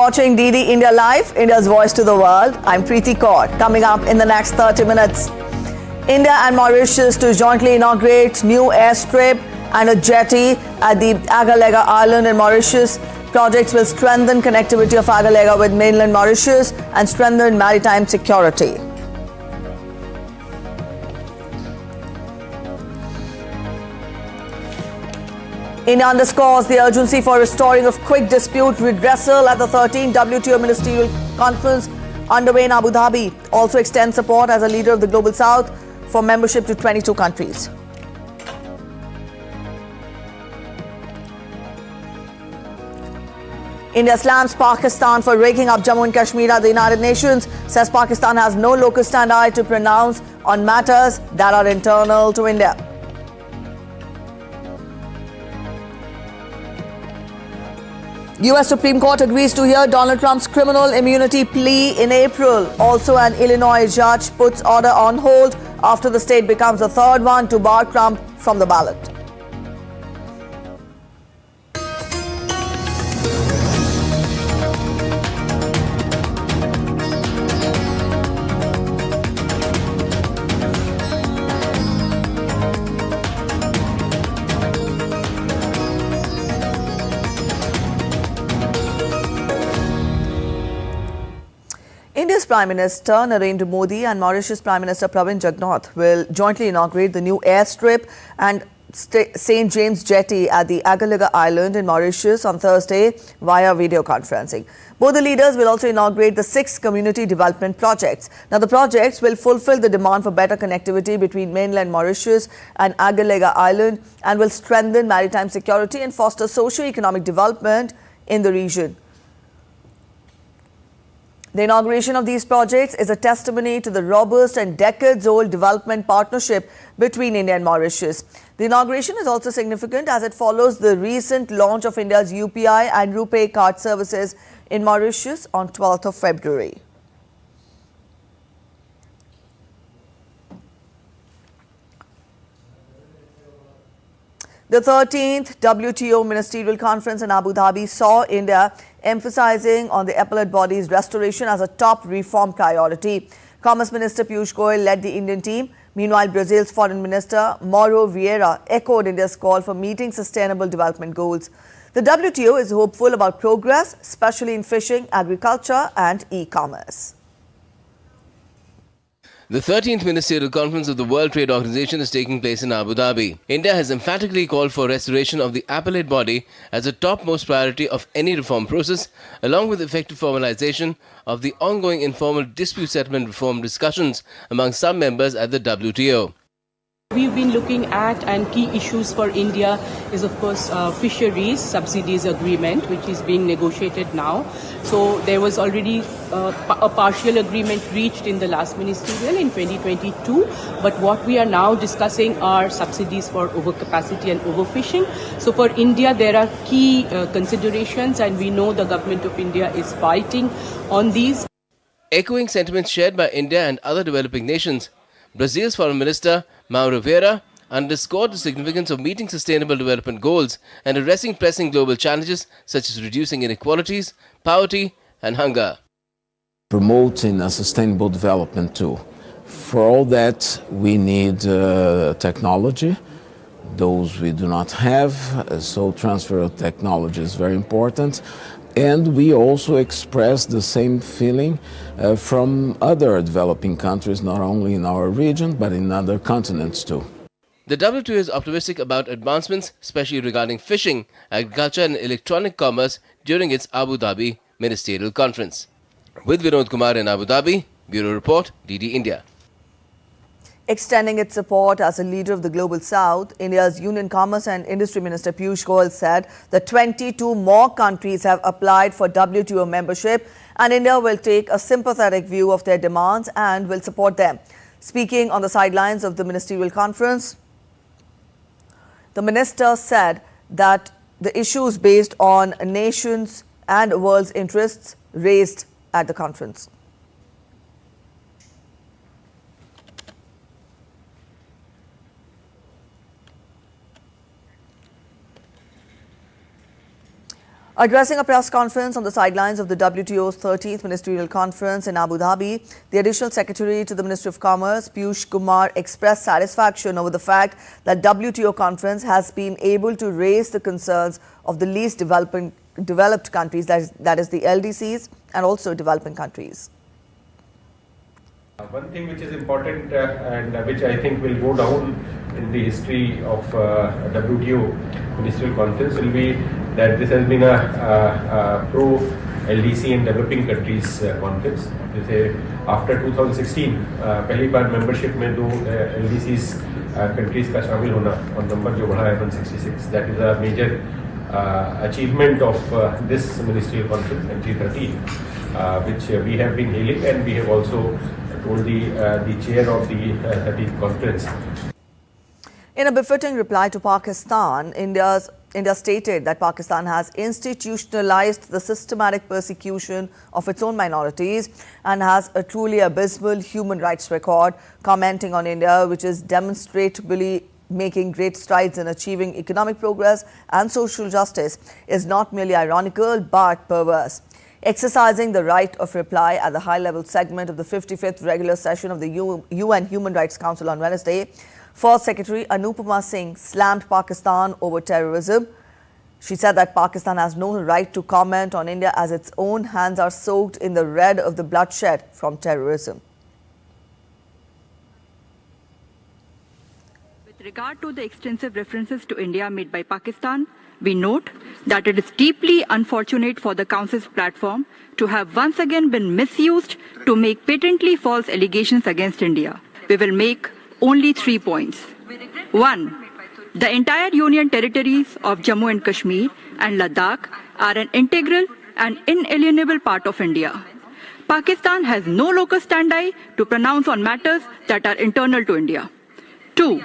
watching DD India Live, India's voice to the world. I'm Preeti Kaur. Coming up in the next 30 minutes, India and Mauritius to jointly inaugurate new airstrip and a jetty at the Agalega Island in Mauritius. Projects will strengthen connectivity of Agalega with mainland Mauritius and strengthen maritime security. India underscores the urgency for restoring of quick dispute redressal at the 13th WTO Ministerial Conference underway in Abu Dhabi. Also extends support as a leader of the Global South for membership to 22 countries. India slams Pakistan for raking up Jammu and Kashmir at the United Nations, says Pakistan has no locus standi to pronounce on matters that are internal to India. US Supreme Court agrees to hear Donald Trump's criminal immunity plea in April. Also, an Illinois judge puts order on hold after the state becomes the third one to bar Trump from the ballot. India's Prime Minister Narendra Modi and Mauritius Prime Minister Pravin Jugnauth will jointly inaugurate the new airstrip and St. James Jetty at the Agalega Island in Mauritius on Thursday via video conferencing. Both the leaders will also inaugurate the 6 community development projects. Now, the projects will fulfill the demand for better connectivity between mainland Mauritius and Agalega Island and will strengthen maritime security and foster socio-economic development in the region. The inauguration of these projects is a testimony to the robust and decades-old development partnership between India and Mauritius. The inauguration is also significant as it follows the recent launch of India's UPI and RuPay card services in Mauritius on 12th of February. The 13th WTO Ministerial Conference in Abu Dhabi saw India emphasizing on the appellate body's restoration as a top reform priority. Commerce Minister Piyush Goyal led the Indian team. Meanwhile, Brazil's Foreign Minister Mauro Vieira echoed India's call for meeting sustainable development goals. The WTO is hopeful about progress, especially in fishing, agriculture and e-commerce. The 13th Ministerial Conference of the World Trade Organization is taking place in Abu Dhabi. India has emphatically called for restoration of the appellate body as a topmost priority of any reform process, along with effective formalization of the ongoing informal dispute settlement reform discussions among some members at the WTO. We've been looking at, and key issues for India is of course fisheries subsidies agreement, which is being negotiated now. So there was already a partial agreement reached in the last ministerial in 2022, but what we are now discussing are subsidies for overcapacity and overfishing. So for India there are key considerations, and we know the government of India is fighting on these. Echoing sentiments shared by India and other developing nations, Brazil's Foreign Minister Mauro Vieira underscored the significance of meeting sustainable development goals and addressing pressing global challenges such as reducing inequalities, poverty and hunger. Promoting a sustainable development too. For all that we need technology, those we do not have, so transfer of technology is very important. And we also express the same feeling from other developing countries, not only in our region, but in other continents too. The WTO is optimistic about advancements, especially regarding fishing, agriculture and electronic commerce during its Abu Dhabi Ministerial Conference. With Vinod Kumar in Abu Dhabi, Bureau Report, DD India. Extending its support as a leader of the Global South, India's Union Commerce and Industry Minister Piyush Goyal said that 22 more countries have applied for WTO membership and India will take a sympathetic view of their demands and will support them. Speaking on the sidelines of the ministerial conference, the minister said that the issues based on nations and world's interests raised at the conference. Addressing a press conference on the sidelines of the WTO's 13th Ministerial Conference in Abu Dhabi, the Additional Secretary to the Ministry of Commerce, Piyush Kumar, expressed satisfaction over the fact that WTO conference has been able to raise the concerns of the least developed countries, that is the LDCs, and also developing countries. One thing which is important and which I think will go down in the history of WTO Ministerial Conference will be that this has been a pro-LDC and developing countries conference. जैसे after 2016 पहली बार membership में दो LDCs countries का शामिल होना और number जो बढ़ा है 166, that is a major achievement of this Ministerial Conference G13, which we have been hailing, and we have also told the chair of the 13th conference. In a befitting reply to Pakistan, India stated that Pakistan has institutionalized the systematic persecution of its own minorities and has a truly abysmal human rights record, commenting on India, which is demonstrably making great strides in achieving economic progress and social justice, is not merely ironical but perverse. Exercising the right of reply at the high-level segment of the 55th regular session of the UN Human Rights Council on Wednesday, First Secretary Anupama Singh slammed Pakistan over terrorism. She said that Pakistan has no right to comment on India as its own hands are soaked in the red of the bloodshed from terrorism. With regard to the extensive references to India made by Pakistan, we note that it is deeply unfortunate for the Council's platform to have once again been misused to make patently false allegations against India. We will make only 3 points. 1. The entire union territories of Jammu and Kashmir and Ladakh are an integral and inalienable part of India. Pakistan has no locus standi to pronounce on matters that are internal to India. 2.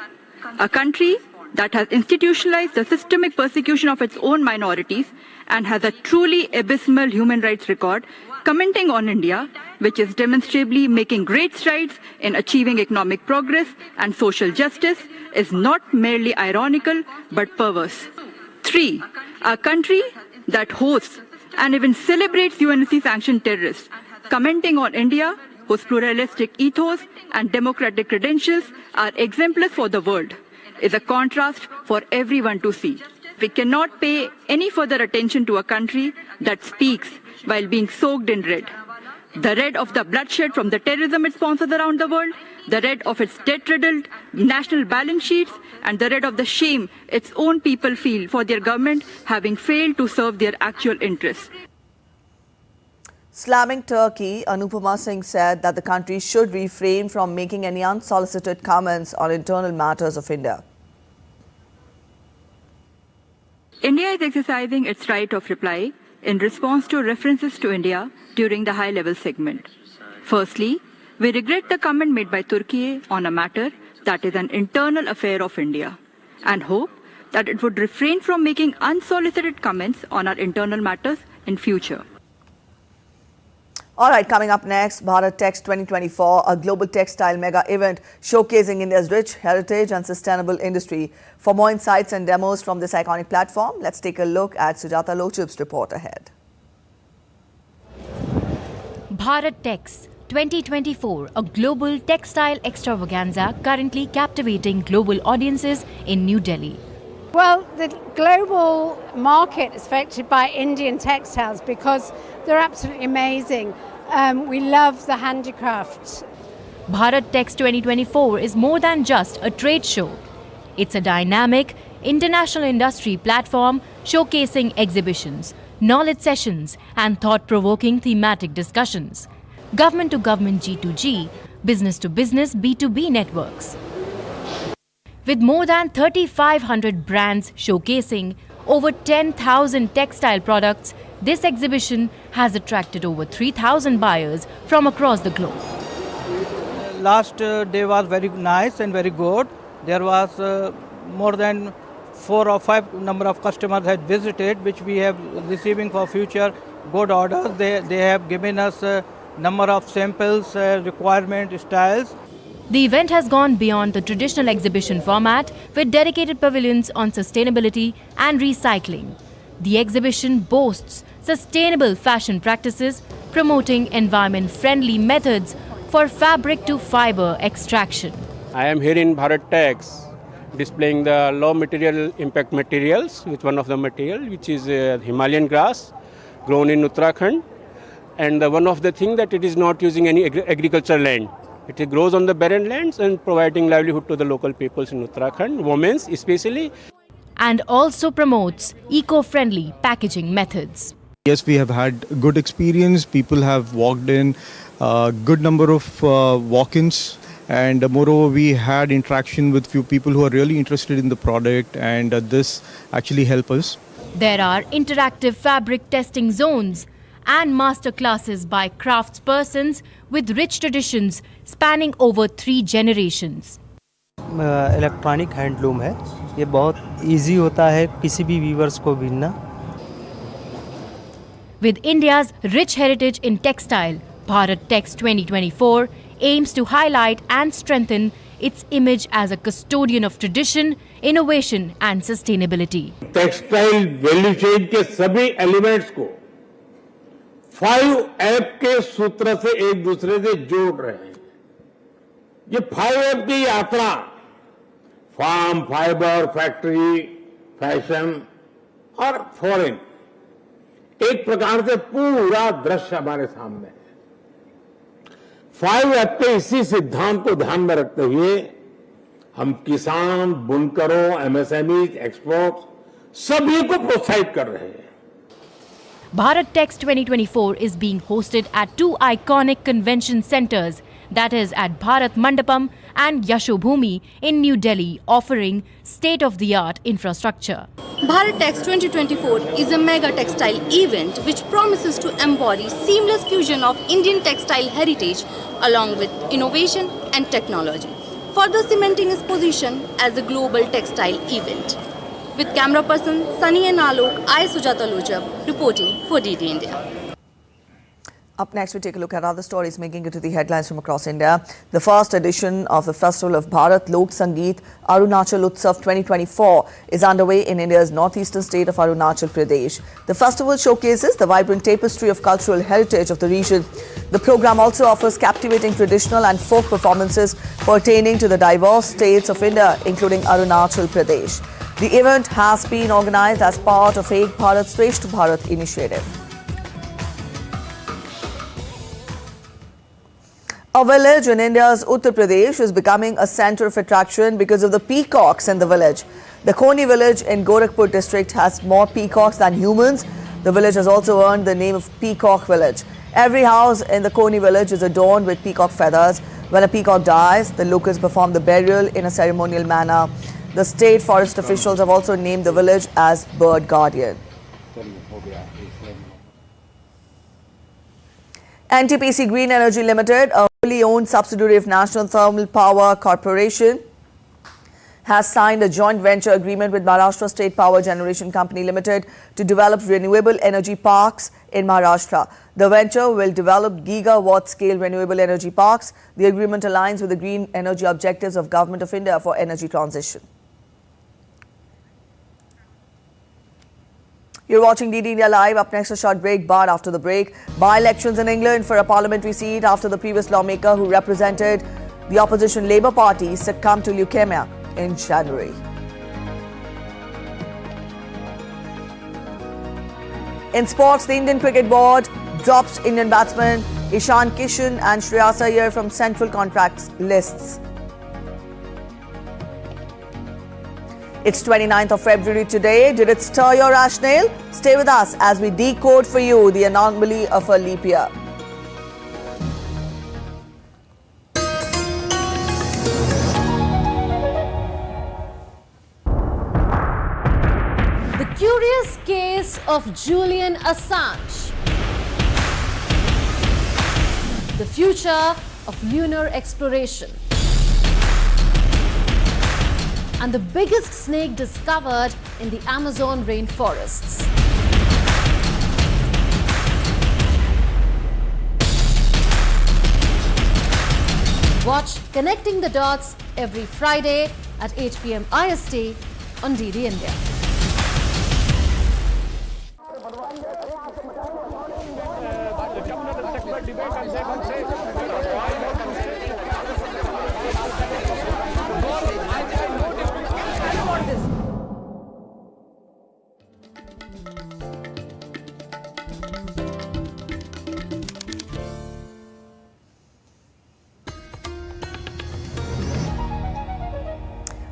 A country that has institutionalized the systemic persecution of its own minorities and has a truly abysmal human rights record, commenting on India, which is demonstrably making great strides in achieving economic progress and social justice, is not merely ironical but perverse. 3. A country that hosts and even celebrates UNSC-sanctioned terrorists, commenting on India, whose pluralistic ethos and democratic credentials are exemplars for the world, is a contrast for everyone to see. We cannot pay any further attention to a country that speaks while being soaked in red. The red of the bloodshed from the terrorism it sponsors around the world, the red of its debt-riddled national balance sheets, and the red of the shame its own people feel for their government having failed to serve their actual interests. Slamming Turkey, Anupama Singh said that the country should refrain from making any unsolicited comments on internal matters of India. India is exercising its right of reply in response to references to India during the high-level segment. Firstly, we regret the comment made by Turkey on a matter that is an internal affair of India and hope that it would refrain from making unsolicited comments on our internal matters in future. All right, coming up next, Bharat Text 2024, a global textile mega event showcasing India's rich heritage and sustainable industry. For more insights and demos from this iconic platform, let's take a look at Sujata Lochup's report ahead. Bharat Text 2024, a global textile extravaganza currently captivating global audiences in New Delhi. Well, the global market is affected by Indian textiles because they're absolutely amazing. We love the handicraft. Bharat Text 2024 is more than just a trade show. It's a dynamic, international industry platform showcasing exhibitions, knowledge sessions, and thought-provoking thematic discussions. Government-to-government G2G, business-to-business B2B networks. With more than 3,500 brands showcasing over 10,000 textile products, this exhibition has attracted over 3,000 buyers from across the globe. Last day was very nice and very good. There was more than 4 or 5 number of customers had visited, which we have receiving for future good orders. They have given us a number of samples, requirement styles. The event has gone beyond the traditional exhibition format with dedicated pavilions on sustainability and recycling. The exhibition boasts sustainable fashion practices, promoting environment-friendly methods for fabric-to-fiber extraction. I am here in Bharat Tex, displaying the low material impact materials with one of the material, which is Himalayan grass grown in Uttarakhand. And one of the things that it is not using any agricultural land. It grows on the barren lands and providing livelihood to the local peoples in Uttarakhand, women especially. And also promotes eco-friendly packaging methods. Yes, we have had good experience. People have walked in, good number of walk-ins. And moreover, we had interaction with few people who are really interested in the product, and this actually helped us. There are interactive fabric testing zones and master classes by craftspersons with rich traditions spanning over 3 generations. Electronic handloom है, ये बहुत easy होता है किसी भी viewers को बीनना. With India's rich heritage in textile, Bharat Tex 2024 aims to highlight and strengthen its image as a custodian of tradition, innovation and sustainability. Textile value chain के सभी एलिमेंट्स को 5F के सूत्र से एक दूसरे से जोड़ रहे हैं. ये 5F की यात्रा फार्म, फाइबर, फैक्ट्री, फैशन और फॉरेन, एक प्रकार से पूरा दृश्य हमारे सामने है. 5F के इसी सिद्धांत को ध्यान में रखते हुए हम किसान, बुनकरों, एमएसएमई, एक्सपोर्ट सभी को प्रोत्साहित कर रहे हैं. Bharat Tex 2024 is being hosted at 2 iconic convention centers, that is at Bharat Mandapam and Yashobhumi in New Delhi, offering state-of-the-art infrastructure. Bharat Tex 2024 is a mega textile event which promises to embody seamless fusion of Indian textile heritage along with innovation and technology, further cementing its position as a global textile event. With camera person Sunny and Alok, I Sujata Lojab reporting for DD India. Up next, we take a look at other stories making it to the headlines from across India. The first edition of the Festival of Bharat Lok Sangeet Arunachal Utsav 2024 is underway in India's northeastern state of Arunachal Pradesh. The festival showcases the vibrant tapestry of cultural heritage of the region. The program also offers captivating traditional and folk performances pertaining to the diverse states of India, including Arunachal Pradesh. The event has been organized as part of Ek Bharat Shreshth Bharat initiative. A village in India's Uttar Pradesh is becoming a centre of attraction because of the peacocks in the village. The Koni village in Gorakhpur district has more peacocks than humans. The village has also earned the name of Peacock Village. Every house in the Koni village is adorned with peacock feathers. When a peacock dies, the locals perform the burial in a ceremonial manner. The state forest officials have also named the village as Bird Guardian. NTPC Green Energy Limited, a wholly owned subsidiary of National Thermal Power Corporation, has signed a joint venture agreement with Maharashtra State Power Generation Company Limited to develop renewable energy parks in Maharashtra. The venture will develop gigawatt-scale renewable energy parks. The agreement aligns with the green energy objectives of Government of India for energy transition. You're watching DD India Live. Up next, a short break, but after the break, by-elections in England for a parliamentary seat after the previous lawmaker who represented the opposition Labour Party succumbed to leukemia in January. In sports, the Indian Cricket Board drops Indian batsmen Ishan Kishan and Shreyas Iyer from central contracts lists. It's 29th of February today. Did it stir your rationale? Stay with us as we decode for you the anomaly of a leap year. The curious case of Julian Assange. The future of lunar exploration. And the biggest snake discovered in the Amazon rainforests. Watch Connecting the Dots every Friday at 8 p.m. IST on DD India.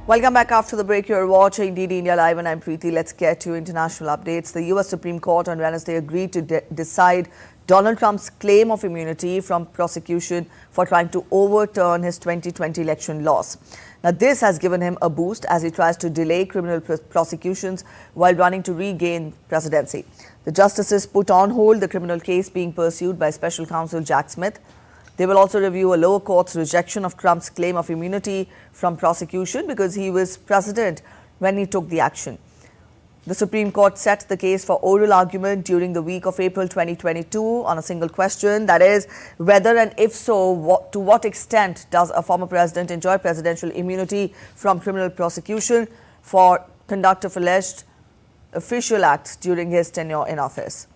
Welcome back after the break. You're watching DD India Live and I'm Preeti. Let's get to international updates. The US Supreme Court on Wednesday agreed to decide Donald Trump's claim of immunity from prosecution for trying to overturn his 2020 election loss. Now, this has given him a boost as he tries to delay criminal prosecutions while running to regain presidency. The justices put on hold the criminal case being pursued by special counsel Jack Smith. They will also review a lower court's rejection of Trump's claim of immunity from prosecution because he was president when he took the action. The Supreme Court set the case for oral argument during the week of April 2022 on a single question, that is, whether and if so, to what extent does a former president enjoy presidential immunity from criminal prosecution for conduct of alleged official acts during his tenure in office.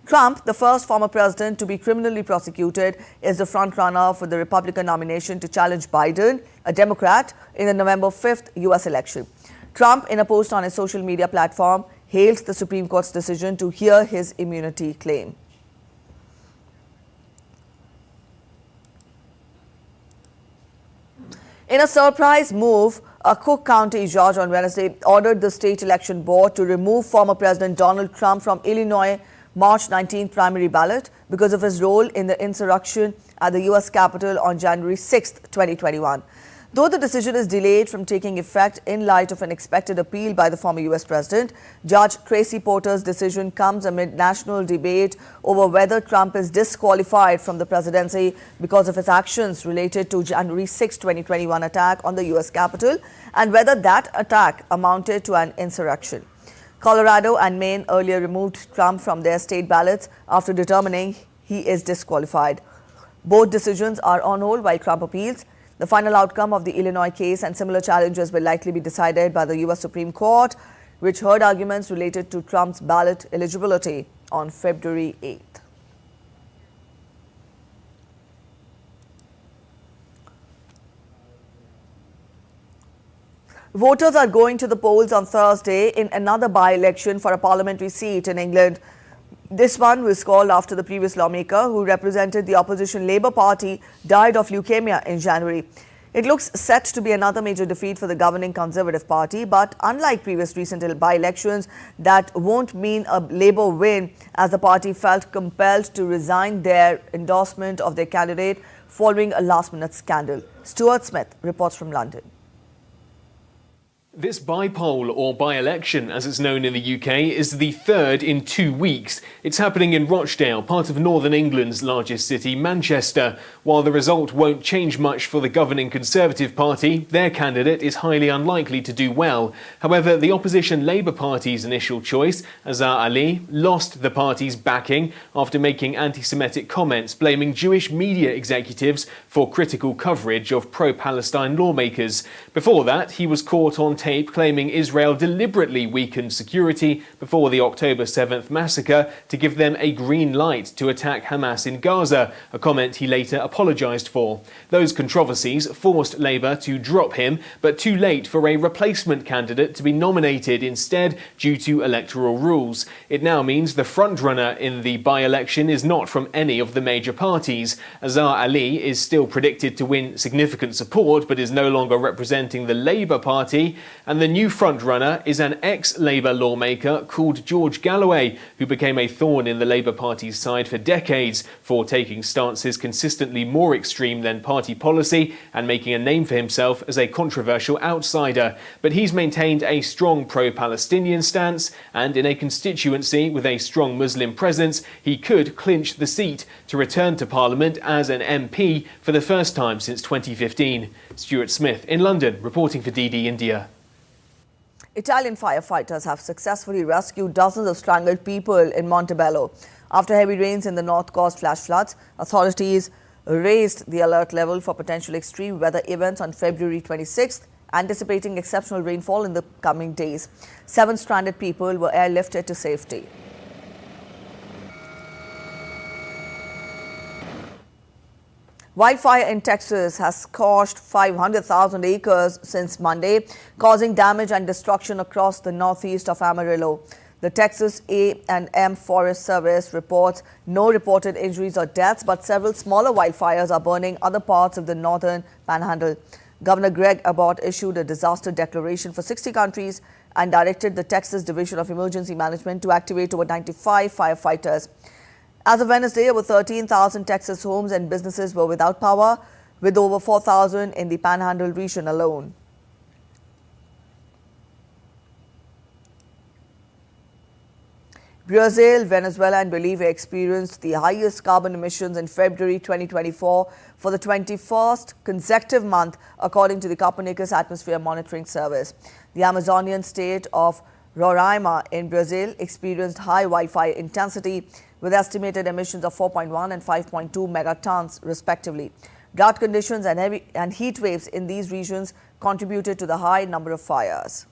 Trump, the first former president to be criminally prosecuted, is the frontrunner for the Republican nomination to challenge Biden, a Democrat, in the November 5th U.S. election. Trump, in a post on his social media platform, hailed the Supreme Court's decision to hear his immunity claim. In a surprise move, a Cook County judge on Wednesday ordered the state election board to remove former President Donald Trump from Illinois' March 19th primary ballot because of his role in the insurrection at the U.S. Capitol on January 6, 2021. Though the decision is delayed from taking effect in light of an expected appeal by the former U.S. President, Judge Tracy Porter's decision comes amid national debate over whether Trump is disqualified from the presidency because of his actions related to January 6, 2021 attack on the U.S. Capitol and whether that attack amounted to an insurrection. Colorado and Maine earlier removed Trump from their state ballots after determining he is disqualified. Both decisions are on hold while Trump appeals. The final outcome of the Illinois case and similar challenges will likely be decided by the U.S. Supreme Court, which heard arguments related to Trump's ballot eligibility on February 8th. Voters are going to the polls on Thursday in another by-election for a parliamentary seat in England. This one was called after the previous lawmaker who represented the opposition Labour Party died of leukemia in January. It looks set to be another major defeat for the governing Conservative Party, but unlike previous recent by-elections, that won't mean a Labour win as the party felt compelled to resign their endorsement of their candidate following a last-minute scandal. Stuart Smith reports from London. This by-poll, or by-election as it's known in the UK, is the third in 2 weeks. It's happening in Rochdale, part of northern England's largest city, Manchester. While the result won't change much for the governing Conservative Party, their candidate is highly unlikely to do well. However, the opposition Labour Party's initial choice, Azhar Ali, lost the party's backing after making anti-Semitic comments blaming Jewish media executives for critical coverage of pro-Palestine lawmakers. Before that, he was caught on tape claiming Israel deliberately weakened security before the October 7th massacre to give them a green light to attack Hamas in Gaza, a comment he later apologised for. Those controversies forced Labour to drop him, but too late for a replacement candidate to be nominated instead due to electoral rules. It now means the frontrunner in the by-election is not from any of the major parties. Azhar Ali is still predicted to win significant support but is no longer representing the Labour Party. And the new frontrunner is an ex-Labour lawmaker called George Galloway, who became a thorn in the Labour Party's side for decades for taking stances consistently more extreme than party policy and making a name for himself as a controversial outsider. But he's maintained a strong pro-Palestinian stance, and in a constituency with a strong Muslim presence, he could clinch the seat to return to Parliament as an MP for the first time since 2015. Stuart Smith in London, reporting for DD India. Italian firefighters have successfully rescued dozens of strangled people in Montebello. After heavy rains in the north caused flash floods, authorities raised the alert level for potential extreme weather events on February 26th, anticipating exceptional rainfall in the coming days. 7 stranded people were airlifted to safety. Wildfire in Texas has scorched 500,000 acres since Monday, causing damage and destruction across the northeast of Amarillo. The Texas A&M Forest Service reports no reported injuries or deaths, but several smaller wildfires are burning other parts of the northern panhandle. Governor Greg Abbott issued a disaster declaration for 60 countries and directed the Texas Division of Emergency Management to activate over 95 firefighters. As of Wednesday, over 13,000 Texas homes and businesses were without power, with over 4,000 in the Panhandle region alone. Brazil, Venezuela and Bolivia experienced the highest carbon emissions in February 2024 for the 21st consecutive month, according to the Copernicus Atmosphere Monitoring Service. The Amazonian state of Roraima in Brazil experienced high wildfire intensity, with estimated emissions of 4.1 and 5.2 megatons, respectively. Drought conditions and heat waves in these regions contributed to the high number of fires.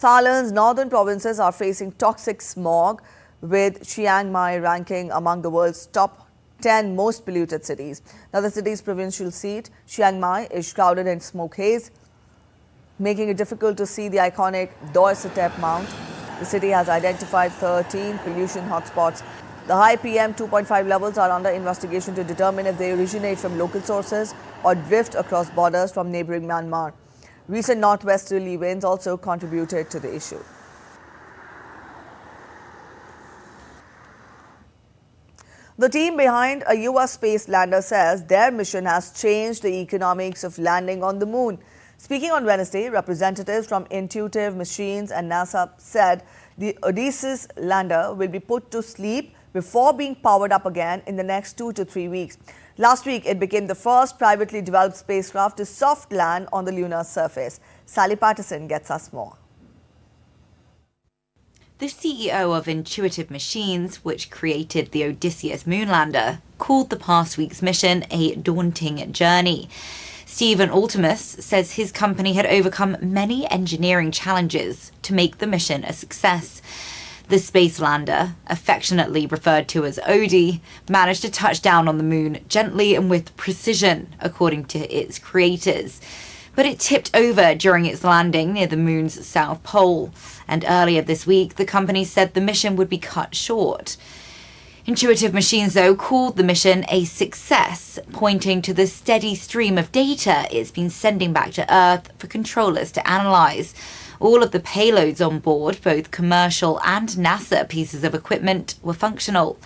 Thailand's northern provinces are facing toxic smog, with Chiang Mai ranking among the world's top 10 most polluted cities. Now, the city's provincial seat, Chiang Mai, is shrouded in smoke haze, making it difficult to see the iconic Doordarshan Mount. The city has identified 13 pollution hotspots. The high PM 2.5 levels are under investigation to determine if they originate from local sources or drift across borders from neighboring Myanmar. Recent northwesterly winds also contributed to the issue. The team behind a US space lander says their mission has changed the economics of landing on the moon. Speaking on Wednesday, representatives from Intuitive Machines and NASA said the Odysseus lander will be put to sleep before being powered up again in the next 2 to 3 weeks. Last week, it became the first privately developed spacecraft to soft land on the lunar surface. Sally Patterson gets us more. The CEO of Intuitive Machines, which created the Odysseus moonlander, called the past week's mission a daunting journey. Stephen Altimus says his company had overcome many engineering challenges to make the mission a success. The space lander, affectionately referred to as Odie, managed to touch down on the moon gently and with precision, according to its creators. But it tipped over during its landing near the moon's south pole, and earlier this week the company said the mission would be cut short. Intuitive Machines, though, called the mission a success, pointing to the steady stream of data it's been sending back to Earth for controllers to analyse. All of the payloads on board, both commercial and NASA pieces of equipment, were functional.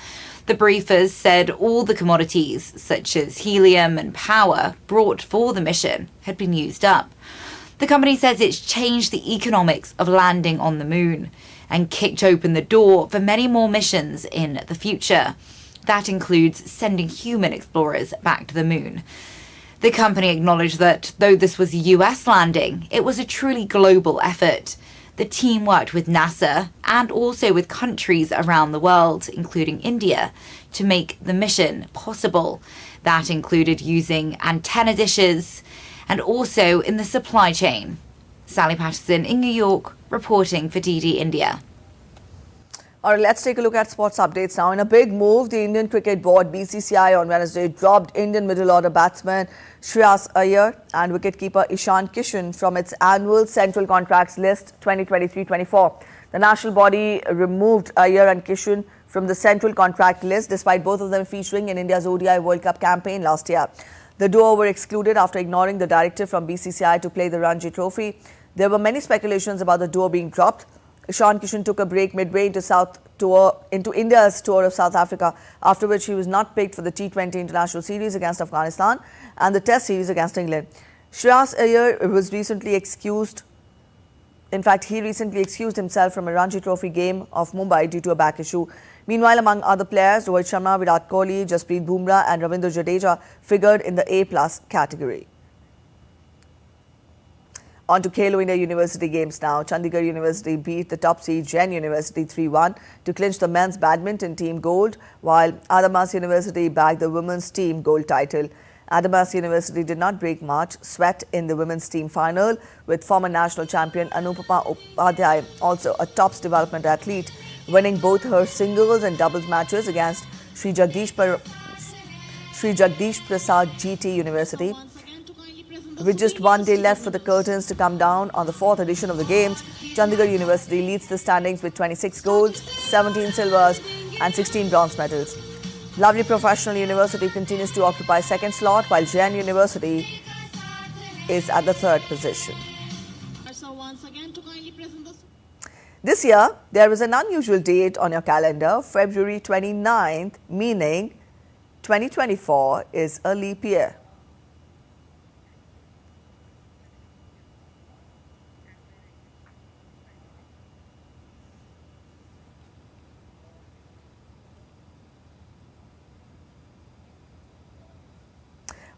The briefers said all the commodities, such as helium and power, brought for the mission had been used up. The company says it's changed the economics of landing on the moon and kicked open the door for many more missions in the future. That includes sending human explorers back to the moon. The company acknowledged that though this was a US landing, it was a truly global effort. The team worked with NASA and also with countries around the world, including India, to make the mission possible. That included using antenna dishes and also in the supply chain. Sally Patterson in New York, reporting for DD India. All right, let's take a look at sports updates now. In a big move, the Indian Cricket Board, BCCI, on Wednesday dropped Indian middle order batsman Shreyas Iyer and wicketkeeper Ishan Kishan from its annual central contracts list 2023-24. The national body removed Iyer and Kishan from the central contract list, despite both of them featuring in India's ODI World Cup campaign last year. The duo were excluded after ignoring the directive from BCCI to play the Ranji Trophy. There were many speculations about the duo being dropped. Ishan Kishan took a break midway into India's tour of South Africa, after which he was not picked for the T20 International Series against Afghanistan and the Test Series against England. Shreyas Iyer was recently excused. In fact, he recently excused himself from a Ranji Trophy game of Mumbai due to a back issue. Meanwhile, among other players, Rohit Sharma, Virat Kohli, Jasprit Bumrah and Ravindra Jadeja figured in the A+ category. On to Khelo India University games now. Chandigarh University beat the top seed Jain University 3-1 to clinch the men's badminton team gold, while Adamas University bagged the women's team gold title. Adamas University did not break much sweat in the women's team final, with former national champion Anupama Upadhyay, also a TOPS development athlete, winning both her singles and doubles matches against Sri Jagdish Prasad GT University. With just one day left for the curtains to come down on the 4th edition of the Games, Chandigarh University leads the standings with 26 golds, 17 silvers and 16 bronze medals. Lovely Professional University continues to occupy second slot, while Jain University is at the 3rd position. This year, there is an unusual date on your calendar, February 29th, meaning 2024 is a leap year.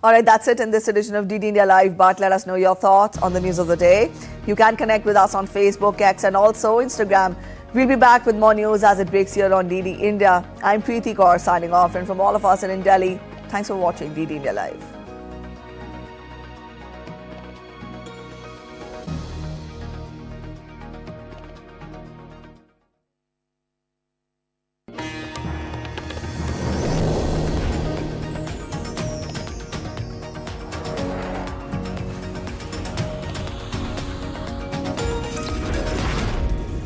All right, that's it in this edition of DD India Live, but let us know your thoughts on the news of the day. You can connect with us on Facebook, X and also Instagram. We'll be back with more news as it breaks here on DD India. I'm Preeti Kaur signing off, and from all of us in Delhi, thanks for watching DD India Live.